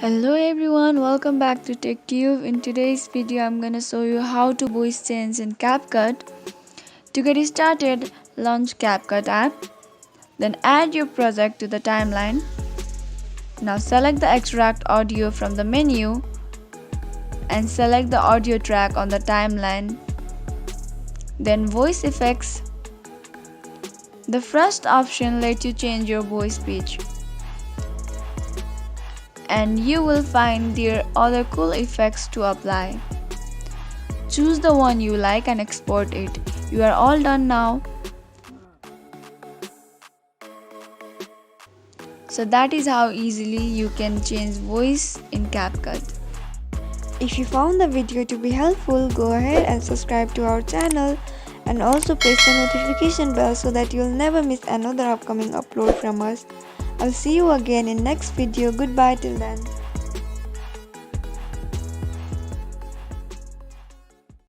Hello everyone, welcome back to TechTube. In today's video, I'm gonna show you how to voice change in CapCut. To get started, launch CapCut app, then add your project to the timeline. Now select the extract audio from the menu and select the audio track on the timeline. Then voice effects. The first option lets you change your voice pitch. And you will find there other cool effects to apply. Choose the one you like and export it. You are all done now. So that is how easily you can change voice in CapCut. If you found the video to be helpful, go ahead and subscribe to our channel and also press the notification bell so that you'll never miss another upcoming upload from us. I'll see you again in next video. Goodbye till then.